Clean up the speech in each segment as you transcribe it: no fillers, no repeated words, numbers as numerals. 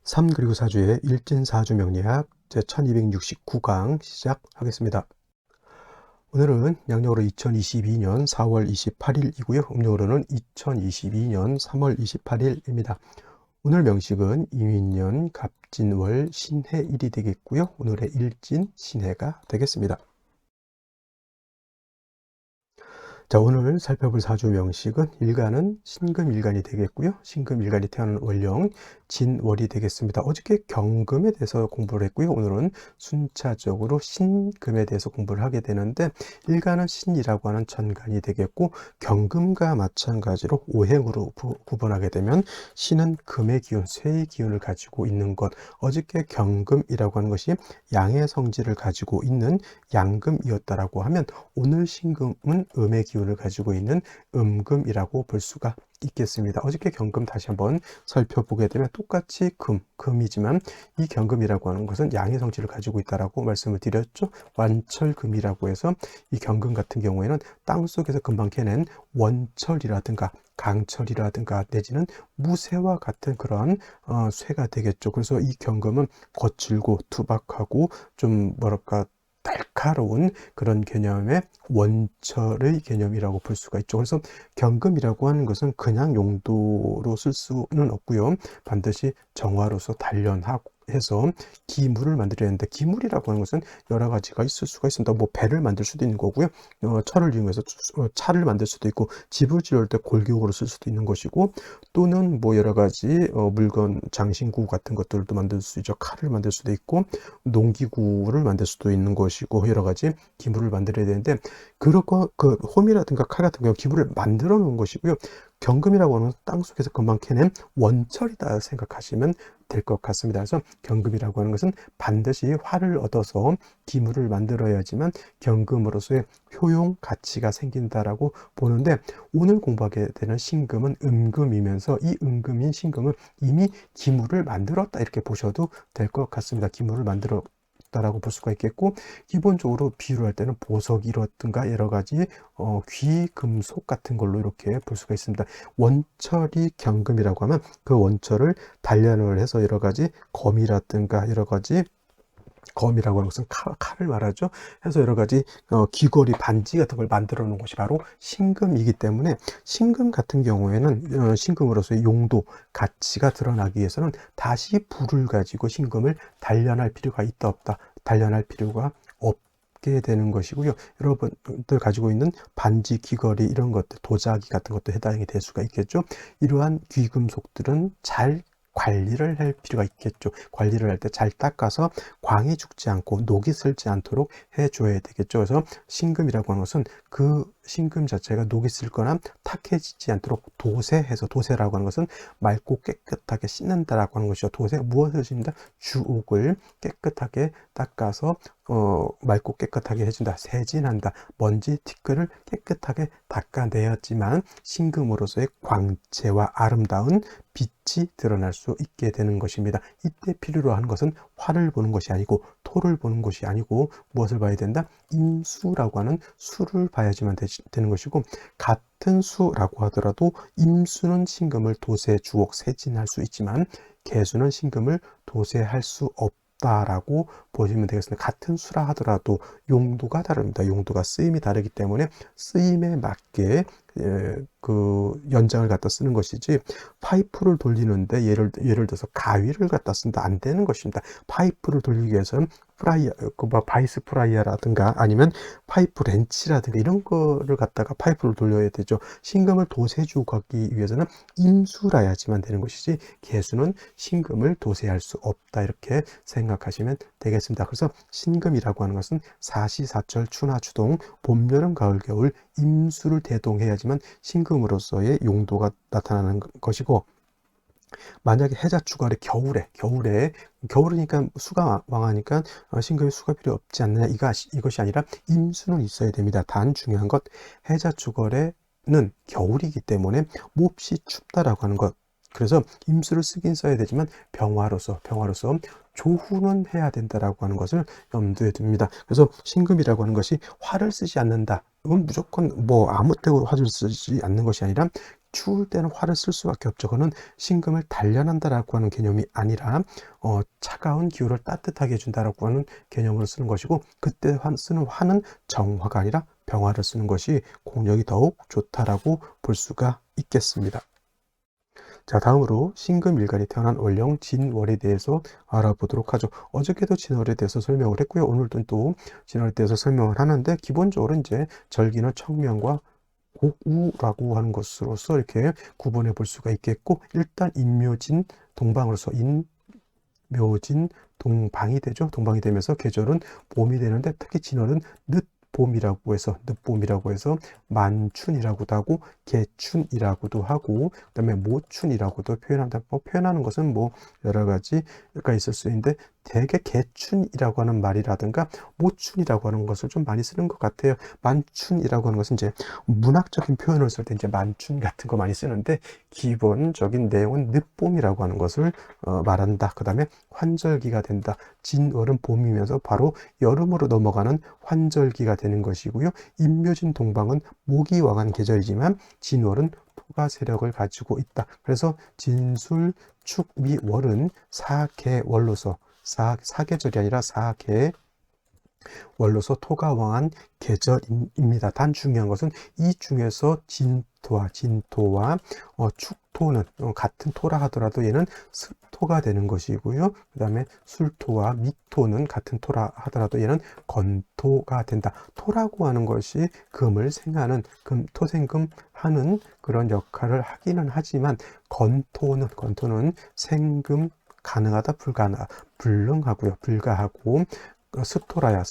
3 그리고 4주의 일진사주 명리학 제1269강 시작하겠습니다. 오늘은 양력으로 2022년 4월 28일이고요. 음력으로는 2022년 3월 28일입니다. 오늘 명식은 이민년 갑진월 신해일이 되겠고요. 오늘의 일진 신해가 되겠습니다. 자, 오늘 살펴볼 사주 명식은 일간은 신금일간이 되겠고요. 신금일간이 태어난 월령 진월이 되겠습니다. 어저께 경금에 대해서 공부를 했고요. 오늘은 순차적으로 신금에 대해서 공부를 하게 되는데, 일간은 신이라고 하는 천간이 되겠고, 경금과 마찬가지로 오행으로 구분하게 되면 신은 금의 기운, 쇠의 기운을 가지고 있는 것, 어저께 경금이라고 하는 것이 양의 성질을 가지고 있는 양금이었다라고 하면, 오늘 신금은 음의 기운을 가지고 있는 음금이라고 볼 수가 있겠습니다. 어저께 경금 다시 한번 살펴보게 되면 똑같이 금이지만 이 경금이라고 하는 것은 양의 성질을 가지고 있다라고 말씀을 드렸죠. 완철금이라고 해서 이 경금 같은 경우에는 땅속에서 금방 캐낸 원철이라든가 강철이라든가 내지는 무쇠와 같은 그런 쇠가 되겠죠. 그래서 이 경금은 거칠고 투박하고 좀 뭐랄까 날카로운 그런 개념의 원철의 개념이라고 볼 수가 있죠. 그래서 경금이라고 하는 것은 그냥 용도로 쓸 수는 없고요. 반드시 정화로서 단련하고 해서 기물을 만들어야 하는데, 기물이라고 하는 것은 여러 가지가 있을 수가 있습니다. 뭐 배를 만들 수도 있는 거고요. 철을 이용해서 차를 만들 수도 있고, 집을 지을 때 골격으로 쓸 수도 있는 것이고, 또는 뭐 여러 가지 물건 장신구 같은 것들도 만들 수 있죠. 칼을 만들 수도 있고, 농기구를 만들 수도 있는 것이고, 여러 가지 기물을 만들어야 되는데, 그렇고 그 홈이라든가 칼 같은 경우 기물을 만들어 놓은 것이고요. 경금이라고 하는 땅속에서 금방 캐낸 원철이다 생각하시면 될 것 같습니다. 그래서 경금이라고 하는 것은 반드시 활을 얻어서 기물을 만들어야지만 경금으로서의 효용 가치가 생긴다라고 보는데, 오늘 공부하게 되는 신금은 음금이면서 이 음금인 신금은 이미 기물을 만들었다 이렇게 보셔도 될 것 같습니다. 기물을 만들었다라고 볼 수가 있겠고, 기본적으로 비유를 할 때는 보석이라든가 여러 가지 귀금속 같은 걸로 이렇게 볼 수가 있습니다. 원철이 경금이라고 하면 그 원철을 단련을 해서 여러 가지 검이라든가 여러 가지, 검이라고 하는 것은 칼을 말하죠. 해서 여러 가지 귀걸이, 반지 같은 걸 만들어 놓은 것이 바로 신금이기 때문에, 신금 같은 경우에는 신금으로서의 용도, 가치가 드러나기 위해서는 다시 불을 가지고 신금을 단련할 필요가 있다 없다, 단련할 필요가 없게 되는 것이고요. 여러분들 가지고 있는 반지, 귀걸이 이런 것들, 도자기 같은 것도 해당이 될 수가 있겠죠. 이러한 귀금속들은 잘 관리를 할 필요가 있겠죠. 관리를 할 때 잘 닦아서 광이 죽지 않고 녹이 슬지 않도록 해줘야 되겠죠. 그래서 신금이라고 하는 것은 그 신금 자체가 녹이 슬거나 탁해지지 않도록 도세해서, 도세라고 하는 것은 맑고 깨끗하게 씻는다라고 하는 것이죠. 도세, 무엇을 씻는다? 주옥을 깨끗하게 닦아서 맑고 깨끗하게 해준다, 세진한다, 먼지 티끌을 깨끗하게 닦아내야지만 신금으로서의 광채와 아름다운 빛이 드러날 수 있게 되는 것입니다. 이때 필요로 하는 것은 화를 보는 것이 아니고, 토를 보는 것이 아니고, 무엇을 봐야 된다? 임수라고 하는 수를 봐야지만 되는 것이고, 같은 수라고 하더라도 임수는 신금을 도세, 주옥, 세진할 수 있지만 개수는 신금을 도세할 수 없다라고 보시면 되겠습니다. 같은 수라 하더라도 용도가 다릅니다. 용도가, 쓰임이 다르기 때문에 쓰임에 맞게 그 연장을 갖다 쓰는 것이지, 파이프를 돌리는데 예를 들어서 가위를 갖다 쓴다, 안 되는 것입니다. 파이프를 돌리기 위해서는 바이스 프라이어라든가 아니면 파이프 렌치라든가 이런 거를 갖다가 파이프를 돌려야 되죠. 신금을 도세주 가기 위해서는 임수라야지만 되는 것이지, 개수는 신금을 도세할 수 없다 이렇게 생각하시면 되겠습니다. 그래서 신금이라고 하는 것은 사시사철 추나추동, 봄, 여름, 가을, 겨울 임수를 대동해야지만 신금으로서의 용도가 나타나는 것이고, 만약에 해자축월의 겨울이니까 수가 왕하니까 신금에 수가 필요 없지 않느냐, 이것이 아니라 임수는 있어야 됩니다. 단 중요한 것, 해자축월에는 겨울이기 때문에 몹시 춥다라고 하는 것, 그래서 임수를 쓰긴 써야 되지만 병화로서 조후는 해야 된다라고 하는 것을 염두에 둡니다. 그래서 신금이라고 하는 것이 화를 쓰지 않는다, 이건 무조건 뭐 아무 때고 화를 쓰지 않는 것이 아니라 추울 때는 화를 쓸 수밖에 없죠. 그거는 신금을 단련한다라고 하는 개념이 아니라 차가운 기후를 따뜻하게 해준다라고 하는 개념으로 쓰는 것이고, 그때 쓰는 화는 정화가 아니라 병화를 쓰는 것이 공력이 더욱 좋다라고 볼 수가 있겠습니다. 자, 다음으로 신금일간이 태어난 월령 진월에 대해서 알아보도록 하죠. 어저께도 진월에 대해서 설명을 했고요. 오늘도 또 진월에 대해서 설명을 하는데, 기본적으로 이제 절기는 청명과 곡우라고 하는 것으로서 이렇게 구분해 볼 수가 있겠고, 일단 인묘진 동방으로서 인묘진 동방이 되죠. 동방이 되면서 계절은 봄이 되는데, 특히 진월은 늦봄이라고 해서 만춘이라고도 하고 개춘이라고도 하고, 그다음에 모춘이라고도 표현한다. 표현하는 것은 여러 가지가 있을 수 있는데, 대개 개춘이라고 하는 말이라든가 모춘이라고 하는 것을 좀 많이 쓰는 것 같아요. 만춘이라고 하는 것은 이제 문학적인 표현을 쓸 때 이제 만춘 같은 거 많이 쓰는데, 기본적인 내용은 늦봄이라고 하는 것을 말한다. 그다음에 환절기가 된다. 진월은 봄이면서 바로 여름으로 넘어가는 환절기가 되는 것이고요. 인묘진 동방은 목이 왕한 계절이지만 진월은 토가 세력을 가지고 있다. 그래서 진술, 축, 미, 월은 사계월로서 사계절이 아니라 사계월로서 토가 왕한 계절입니다. 단 중요한 것은 이 중에서 진토와 축토는 같은 토라 하더라도 얘는 습토가 되는 것이고요. 그 다음에 술토와 미토는 같은 토라 하더라도 얘는 건토가 된다. 토라고 하는 것이 금을 생하는, 토생금 하는 그런 역할을 하기는 하지만, 건토는 생금 가능하다, 불능하고요. 불가하고, 습토라야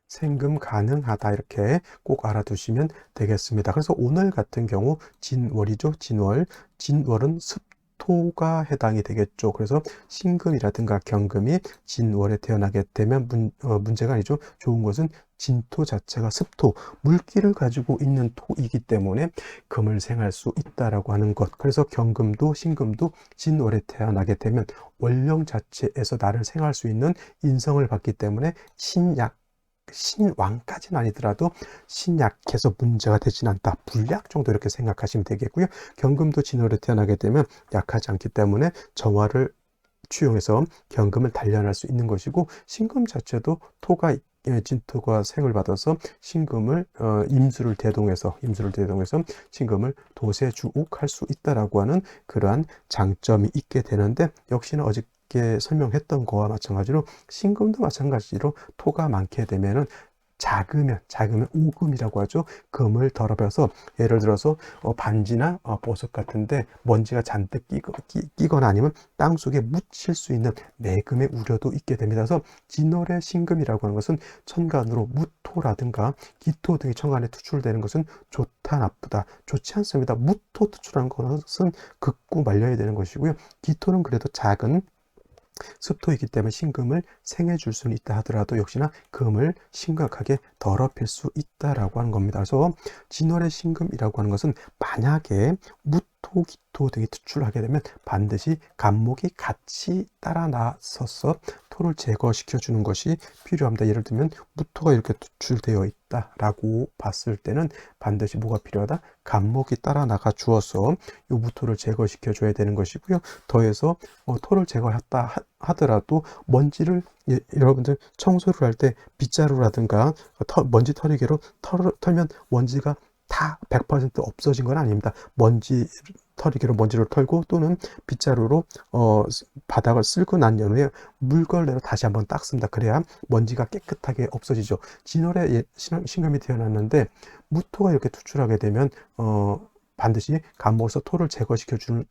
생금 가능하다, 이렇게 꼭 알아두시면 되겠습니다. 그래서 오늘 같은 경우 진월이죠. 진월은 습토가 해당이 되겠죠. 그래서 신금이라든가 경금이 진월에 태어나게 되면 문제가 아니죠. 좋은 것은 진토 자체가 습토, 물기를 가지고 있는 토이기 때문에 금을 생할 수 있다라고 하는 것. 그래서 경금도 신금도 진월에 태어나게 되면 월령 자체에서 나를 생할 수 있는 인성을 받기 때문에 신왕까지는 아니더라도 신약해서 문제가 되진 않다. 불약 정도 이렇게 생각하시면 되겠고요. 경금도 진월에 태어나게 되면 약하지 않기 때문에 정화를 취용해서 경금을 단련할 수 있는 것이고, 신금 자체도 진토가 생을 받아서 신금을 임수를 대동해서 신금을 도세주옥할 수 있다라고 하는 그러한 장점이 있게 되는데, 역시나 어저께 설명했던 거와 마찬가지로 신금도 마찬가지로 토가 많게 되면은 작으면 오금이라고 하죠. 금을 더럽혀서, 예를 들어서 반지나 보석 같은데 먼지가 잔뜩 끼거나 아니면 땅 속에 묻힐 수 있는 매금의 우려도 있게 됩니다. 그래서 진월의 신금이라고 하는 것은 천간으로 무토라든가 기토 등이 천간에 투출되는 것은 좋다, 나쁘다, 좋지 않습니다. 무토 투출하는 것은 극구 말려야 되는 것이고요. 기토는 그래도 작은 습토이기 때문에 신금을 생해 줄 수는 있다 하더라도 역시나 금을 심각하게 더럽힐 수 있다라고 하는 겁니다. 그래서 진월의 신금이라고 하는 것은 만약에 무토, 기토 등이 투출하게 되면 반드시 간목이 같이 따라 나서서 토를 제거시켜 주는 것이 필요합니다. 예를 들면 무토가 이렇게 투출되어 있다라고 봤을 때는 반드시 뭐가 필요하다? 간목이 따라 나가 주어서 이 무토를 제거시켜 줘야 되는 것이고요. 더해서 토를 제거했다 하더라도 먼지를, 여러분들 청소를 할 때 빗자루라든가 먼지 털이개로 털면 먼지가 다 100% 없어진 건 아닙니다. 털이개로 먼지를 털고 또는 빗자루로 바닥을 쓸고 난 후에 물걸레로 다시 한번 닦습니다. 그래야 먼지가 깨끗하게 없어지죠. 진월에 신금이 태어났는데 무토가 이렇게 투출하게 되면 반드시 간목에서 토를 제거시켜 주는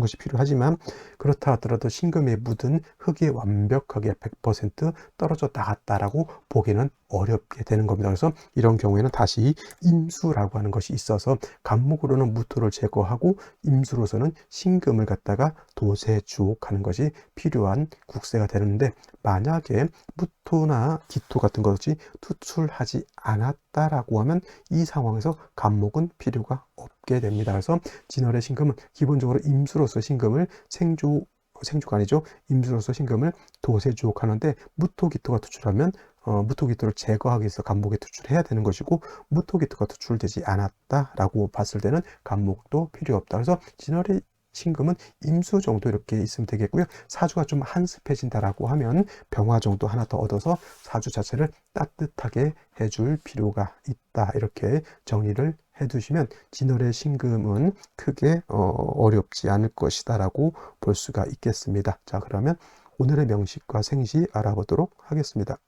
것이 필요하지만, 그렇다 하더라도 신금에 묻은 흙이 완벽하게 100% 떨어져 나갔다라고 보기는 어렵게 되는 겁니다. 그래서 이런 경우에는 다시 임수라고 하는 것이 있어서 간목으로는 무토를 제거하고 임수로서는 신금을 갖다가 도세주옥하는 것이 필요한 국세가 되는데, 만약에 무토나 기토 같은 것이 투출하지 않았다라고 하면 이 상황에서 간목은 필요가 없게 됩니다. 그래서 진월의 신금은 기본적으로 임수로서 신금을 생주가 아니죠. 임수로서 신금을 도세주옥하는데, 무토, 기토가 투출하면 무토기토를 제거하기 위해서 간목에 투출해야 되는 것이고, 무토기토가 투출되지 않았다라고 봤을 때는 간목도 필요 없다. 그래서 진월의 신금은 임수 정도 이렇게 있으면 되겠고요. 사주가 좀 한습해진다라고 하면 병화 정도 하나 더 얻어서 사주 자체를 따뜻하게 해줄 필요가 있다. 이렇게 정리를 해두시면 진월의 신금은 크게 어렵지 않을 것이다라고 볼 수가 있겠습니다. 자, 그러면 오늘의 명식과 생시 알아보도록 하겠습니다.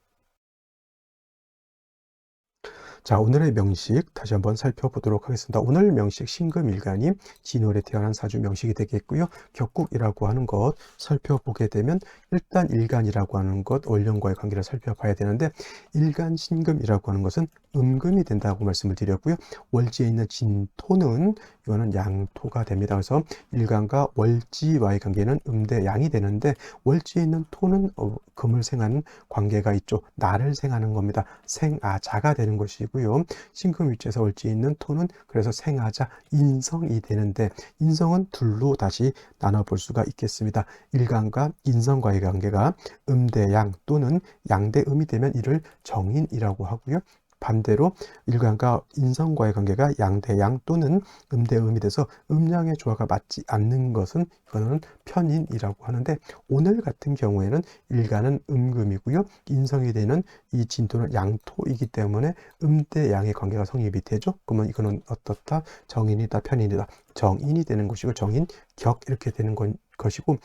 자, 오늘의 명식 다시 한번 살펴보도록 하겠습니다. 오늘 명식 신금일간이 진월에 태어난 사주 명식이 되겠고요. 격국이라고 하는 것 살펴보게 되면 일단 일간이라고 하는 것 월령과의 관계를 살펴봐야 되는데, 일간 신금이라고 하는 것은 음금이 된다고 말씀을 드렸고요. 월지에 있는 진토는 이거는 양토가 됩니다. 그래서 일간과 월지와의 관계는 음대 양이 되는데, 월지에 있는 토는 금을 생하는 관계가 있죠. 나를 생하는 겁니다. 생아자가 되는 것이고요. 신금 위치에서 월지에 있는 토는 그래서 생아자 인성이 되는데, 인성은 둘로 다시 나눠볼 수가 있겠습니다. 일간과 인성과의 관계가 음대양 또는 양대음이 되면 이를 정인이라고 하고요. 반대로 일간과 인성과의 관계가 양대양 또는 음대음이 돼서 음양의 조화가 맞지 않는 것은 이거는 편인이라고 하는데, 오늘 같은 경우에는 일간은 음금이고요. 인성이 되는 이 진토는 양토이기 때문에 음대양의 관계가 성립이 되죠. 그러면 이거는 어떻다? 정인이다, 편인이다. 정인이 되는 것이고 정인격 이렇게 되는 것이고,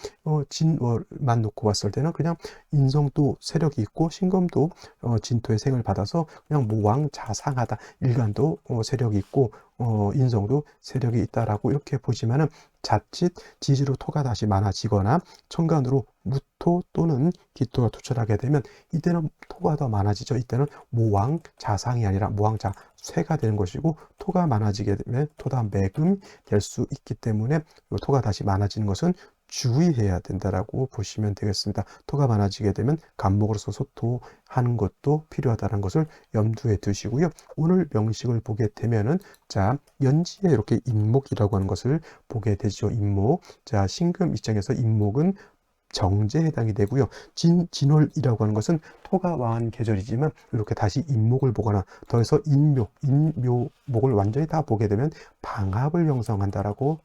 진월만 놓고 봤을 때는 그냥 인성도 세력이 있고 신금도 진토의 생을 받아서 그냥 모왕자상하다. 일간도 세력이 있고 인성도 세력이 있다라고 이렇게 보시면은, 자칫 지지로 토가 다시 많아지거나 천간으로 무토 또는 기토가 투철하게 되면 이때는 토가 더 많아지죠. 이때는 모왕자상이 아니라 모왕자쇠가 되는 것이고, 토가 많아지게 되면 토다 매금이 될 수 있기 때문에 토가 다시 많아지는 것은 주의해야 된다라고 보시면 되겠습니다. 토가 많아지게 되면 간목으로서 소토하는 것도 필요하다는 것을 염두에 두시고요. 오늘 명식을 보게 되면은, 자, 연지에 이렇게 인목이라고 하는 것을 보게 되죠. 인목. 자, 신금 입장에서 인목은 정제에 해당이 되고요. 진월이라고 하는 것은 토가 왕한 계절이지만 이렇게 다시 인목을 보거나 더해서 인묘목을 완전히 다 보게 되면 방합을 형성한다라고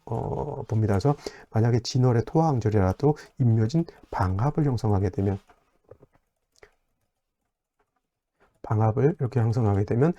봅니다. 그래서 만약에 진월의 토화왕절이라도 인묘진 방합을 형성하게 되면, 방합을 이렇게 형성하게 되면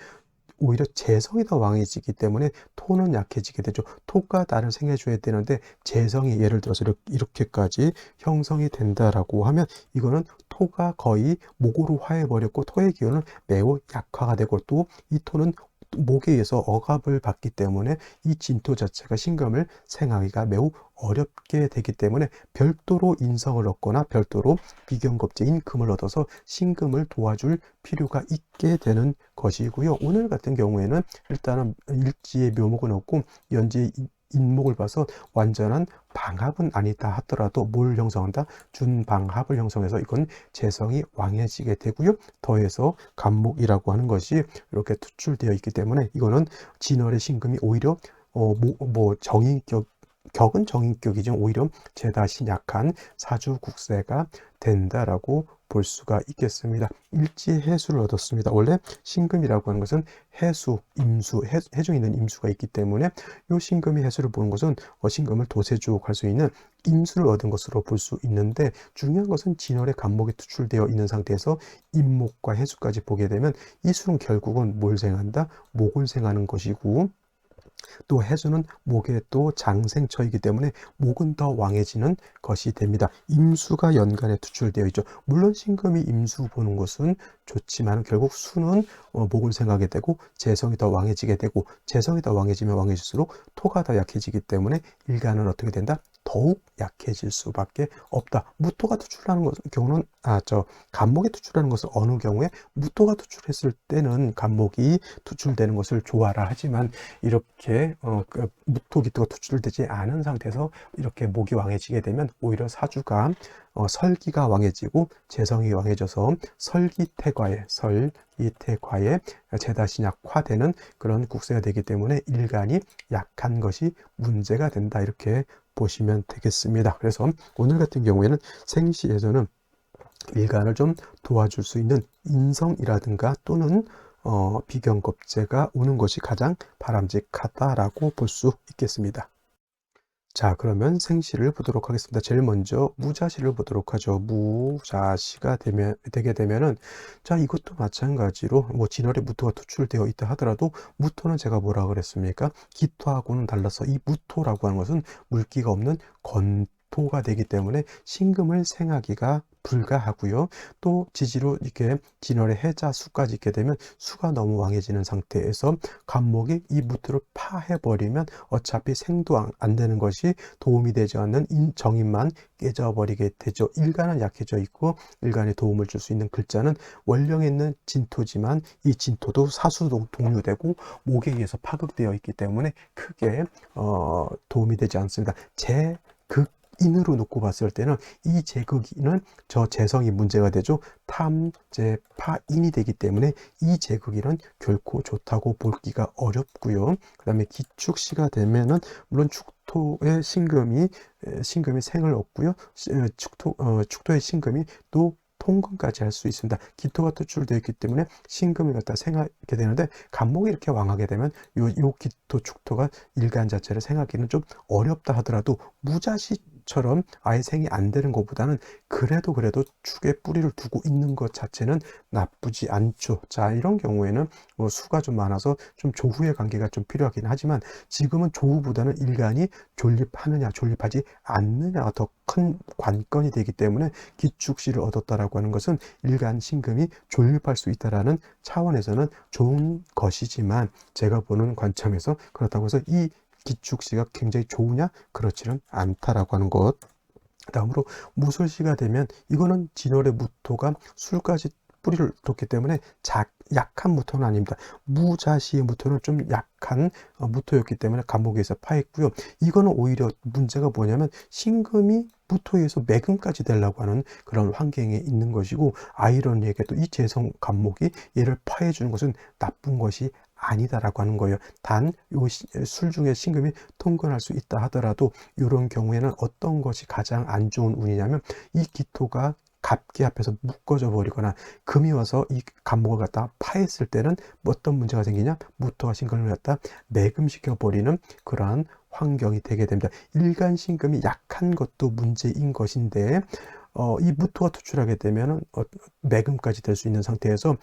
오히려 재성이 더 왕해지기 때문에 토는 약해지게 되죠. 토가 나를 생해줘야 되는데 재성이 예를 들어서 이렇게까지 형성이 된다라고 하면 이거는 토가 거의 목으로 화해버렸고 토의 기운은 매우 약화가 되고, 또 이 토는 목에 의해서 억압을 받기 때문에 이 진토 자체가 신금을 생하기가 매우 어렵게 되기 때문에 별도로 인성을 얻거나 별도로 비견겁제인 금을 얻어서 신금을 도와줄 필요가 있게 되는 것이고요. 오늘 같은 경우에는 일단은 일지의 묘목은 없고 연지의 인목을 봐서 완전한 방합은 아니다 하더라도 뭘 형성한다? 준방합을 형성해서 이건 재성이 왕해지게 되고요. 더해서 간목이라고 하는 것이 이렇게 투출되어 있기 때문에 이거는 진월의 신금이 오히려 정인격, 격은 정인격이지만 오히려 제다시 약한 사주국세가 된다라고 볼 수가 있겠습니다. 일지해수를 얻었습니다. 원래 신금이라고 하는 것은 해수, 임수, 해중에 있는 임수가 있기 때문에 이 신금이 해수를 보는 것은 신금을 도세주옥할 수 있는 임수를 얻은 것으로 볼 수 있는데, 중요한 것은 진월의 간목이 투출되어 있는 상태에서 임목과 해수까지 보게 되면 이 수는 결국은 뭘 생한다? 목을 생하는 것이고, 또 해수는 목에 또 장생처이기 때문에 목은 더 왕해지는 것이 됩니다. 임수가 연간에 투출되어 있죠. 물론 신금이 임수 보는 것은 좋지만 결국 수는 목을 생하게 되고 재성이 더 왕해지게 되고, 재성이 더 왕해지면 왕해질수록 토가 더 약해지기 때문에 일간은 어떻게 된다? 더욱 약해질 수밖에 없다. 무토가 투출하는 경우는 간목이 투출하는 것은 어느 경우에 무토가 투출했을 때는 간목이 투출되는 것을 좋아라 하지만, 이렇게 무토 기토가 투출되지 않은 상태에서 이렇게 목이 왕해지게 되면 오히려 사주가 설기가 왕해지고 재성이 왕해져서 설기태과에 제다신약화되는 그런 국세가 되기 때문에 일간이 약한 것이 문제가 된다, 이렇게 보시면 되겠습니다. 그래서 오늘 같은 경우에는 생시에서는 일간을 좀 도와줄 수 있는 인성이라든가 또는 비경겁제가 오는 것이 가장 바람직하다라고 볼 수 있겠습니다. 자, 그러면 생시를 보도록 하겠습니다. 제일 먼저 무자시를 보도록 하죠. 무자시가 되게 되면은, 자, 이것도 마찬가지로 뭐 진월에 무토가 투출되어 있다 하더라도, 무토는 제가 뭐라 그랬습니까? 기토하고는 달라서 이 무토라고 하는 것은 물기가 없는 건토가 되기 때문에 신금을 생하기가 불가하고요. 또 지지로 이렇게 진월에 해자 수까지 있게 되면 수가 너무 왕해지는 상태에서 간목이 이 무토를 파해버리면 어차피 생도 안 되는 것이 도움이 되지 않는 정인만 깨져버리게 되죠. 일간은 약해져 있고 일간에 도움을 줄 수 있는 글자는 원령에 있는 진토지만 이 진토도 사수도 동류되고 목에 의해서 파극되어 있기 때문에 크게 도움이 되지 않습니다. 인으로 놓고 봤을 때는 이 제극인은 저 재성이 문제가 되죠. 탐재파인이 되기 때문에 이 제극인은 결코 좋다고 보기가 어렵고요. 그 다음에 기축시가 되면은 물론 축토의 신금이 생을 얻고요. 축토의 신금이 또 통금까지 할 수 있습니다. 기토가 투출되어 있기 때문에 신금을 갖다 생하게 되는데 간목이 이렇게 왕하게 되면 요 기토 축토가 일간 자체를 생하기는 좀 어렵다 하더라도 무자시처럼 아예 생이 안 되는 것보다는 그래도 축에 뿌리를 두고 있는 것 자체는 나쁘지 않죠. 자, 이런 경우에는 수가 좀 많아서 좀 조후의 관계가 좀 필요하긴 하지만 지금은 조후보다는 일간이 존립하느냐 존립하지 않느냐가 더 큰 관건이 되기 때문에 기축시를 얻었다라고 하는 것은 일간 신금이 존립할 수 있다라는 차원에서는 좋은 것이지만 제가 보는 관점에서 그렇다고 해서 이 기축시가 굉장히 좋으냐? 그렇지는 않다라고 하는 것. 다음으로 무술시가 되면 이거는 진월의 무토가 술까지 뿌리를 뒀기 때문에 약한 무토는 아닙니다. 무자시의 무토는 좀 약한 무토였기 때문에 간목에서 파했고요. 이거는 오히려 문제가 뭐냐면 신금이 무토에 의해서 매금까지 되려고 하는 그런 환경에 있는 것이고 아이러니하게도 이 재성 간목이 얘를 파해주는 것은 나쁜 것이 아니다라고 하는 거예요. 단 요 술 중에 신금이 통근할 수 있다 하더라도 이런 경우에는 어떤 것이 가장 안 좋은 운이냐면 이 기토가 갑기 앞에서 묶어져 버리거나 금이 와서 이 간목을 갖다 파했을 때는 어떤 문제가 생기냐? 무토가 신금을 갖다 매금시켜 버리는 그러한 환경이 되게 됩니다. 일간 신금이 약한 것도 문제인 것인데 이 무토가 투출하게 되면 매금까지 될 수 있는 상태에서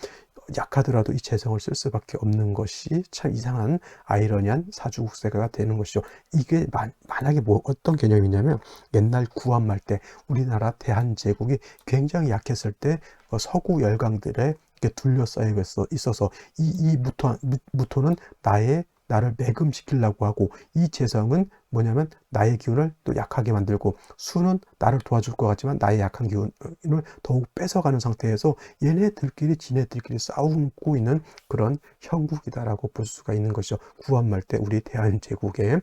약하더라도 이 재성을 쓸 수밖에 없는 것이 참 이상한 아이러니한 사주국세가 되는 것이죠. 이게 만약에 어떤 개념이냐면 옛날 구한말 때 우리나라 대한제국이 굉장히 약했을 때 서구 열강들에 이렇게 둘러싸여 있어서 이 무토는 나를 매금시키려고 하고 이 재성은 뭐냐면 나의 기운을 또 약하게 만들고 수는 나를 도와줄 것 같지만 나의 약한 기운을 더욱 뺏어가는 상태에서 지네들끼리 싸우고 있는 그런 형국이다라고 볼 수가 있는 것이죠. 구한말 때 우리 대한제국에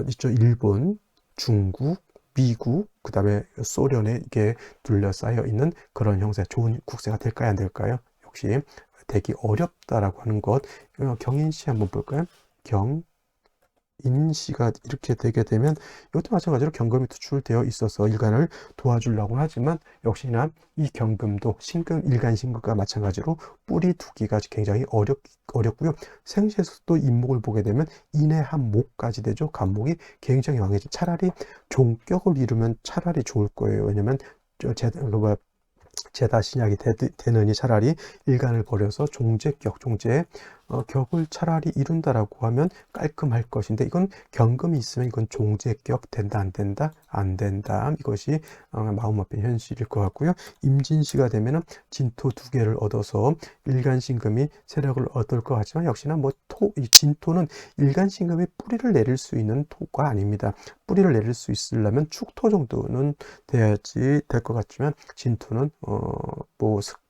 있죠. 일본, 중국, 미국, 그 다음에 소련에 이게 둘러싸여 있는 그런 형세, 좋은 국세가 될까요? 안 될까요? 역시 되기 어렵다라고 하는 것. 경인시 한번 볼까요? 경인시가 이렇게 되게 되면 이것도 마찬가지로 경금이 투출되어 있어서 일간을 도와주려고 하지만 역시나 이 경금도 일간 신금과 마찬가지로 뿌리 두기가 굉장히 어렵고요. 생시에서 또 인목을 보게 되면 인의 한 목까지 되죠. 간목이 굉장히 왕해져. 차라리 종격을 이루면 차라리 좋을 거예요. 왜냐면 제다 신약이 되느니 차라리 일간을 버려서 격을 차라리 이룬다라고 하면 깔끔할 것인데 이건 경금이 있으면 이건 종제격 된다 안 된다 안 된다 이것이 마음 앞에 현실일 것 같고요. 임진시가 되면은 진토 2개를 얻어서 일간신금이 세력을 얻을 것 같지만 역시나 이 진토는 일간신금이 뿌리를 내릴 수 있는 토가 아닙니다. 뿌리를 내릴 수 있으려면 축토 정도는 돼야지 될 것 같지만 진토는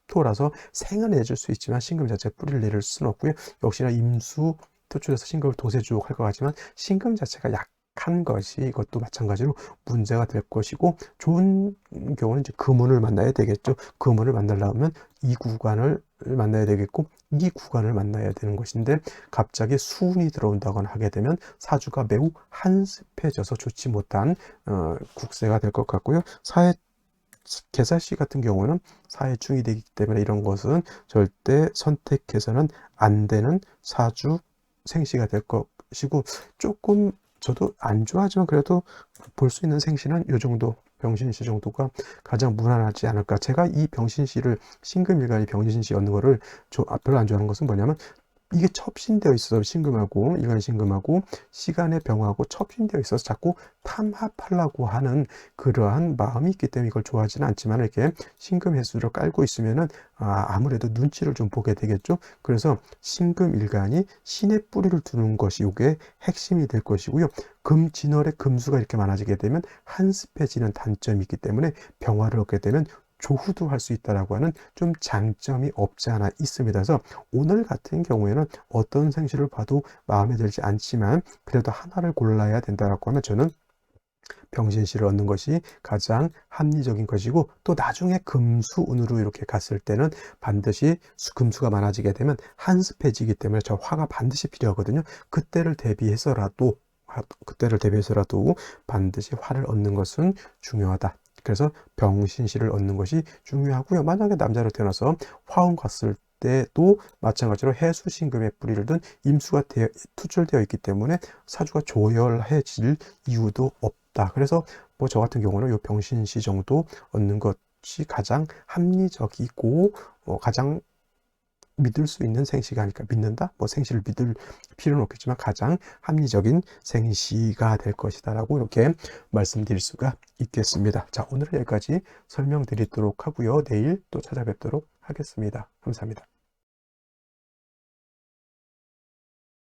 토라서 생은 내줄 수 있지만 신금 자체 뿌리를 내릴 수는 없고요. 역시나 임수 토출해서 신금을 도세주옥 할 것 같지만 신금 자체가 약한 것이 이것도 마찬가지로 문제가 될 것이고 좋은 경우는 이제 금운을 만나야 되겠죠. 금운을 만나려면 이 구간을 만나야 되겠고 이 구간을 만나야 되는 것인데 갑자기 수운이 들어온다거나 하게 되면 사주가 매우 한습해져서 좋지 못한 국세가 될 것 같고요. 개사시 같은 경우는 사회충이 되기 때문에 이런 것은 절대 선택해서는 안 되는 사주 생시가 될 것이고, 조금 저도 안 좋아하지만 그래도 볼 수 있는 생시는 요 정도, 병신시 정도가 가장 무난하지 않을까. 제가 이 병신시를, 신금일간이 병신시 얻는 거를 별로 안 좋아하는 것은 뭐냐면, 이게 첩신되어 있어서, 신금하고 일간 신금하고 시간의 병하고 첩신되어 있어서 자꾸 탐합하려고 하는 그러한 마음이 있기 때문에 이걸 좋아하지는 않지만, 이렇게 신금 해수를 깔고 있으면은 아무래도 눈치를 좀 보게 되겠죠. 그래서 신금 일간이 신의 뿌리를 두는 것이 이게 핵심이 될 것이고요. 금진월에 금수가 이렇게 많아지게 되면 한습해지는 단점이 있기 때문에 병화를 얻게 되면 조후도 할 수 있다라고 하는 좀 장점이 없지 않아 있습니다. 그래서 오늘 같은 경우에는 어떤 생시를 봐도 마음에 들지 않지만 그래도 하나를 골라야 된다라고 하면 저는 병신시를 얻는 것이 가장 합리적인 것이고, 또 나중에 금수운으로 이렇게 갔을 때는 반드시 금수가 많아지게 되면 한습해지기 때문에 저 화가 반드시 필요하거든요. 그때를 대비해서라도 반드시 화를 얻는 것은 중요하다. 그래서 병신시를 얻는 것이 중요하고요. 만약에 남자로 태어나서 화운 갔을 때도 마찬가지로 해수신금의 뿌리를 둔 임수가 투철되어 있기 때문에 사주가 조열해질 이유도 없다. 그래서 뭐 저 같은 경우는 요 병신시 정도 얻는 것이 가장 합리적이고 가장 믿을 수 있는 생시가 아닐까. 믿는다? 뭐 생시를 믿을 필요는 없겠지만 가장 합리적인 생시가 될 것이다 라고 이렇게 말씀드릴 수가 있겠습니다. 자, 오늘은 여기까지 설명드리도록 하고요. 내일 또 찾아뵙도록 하겠습니다. 감사합니다.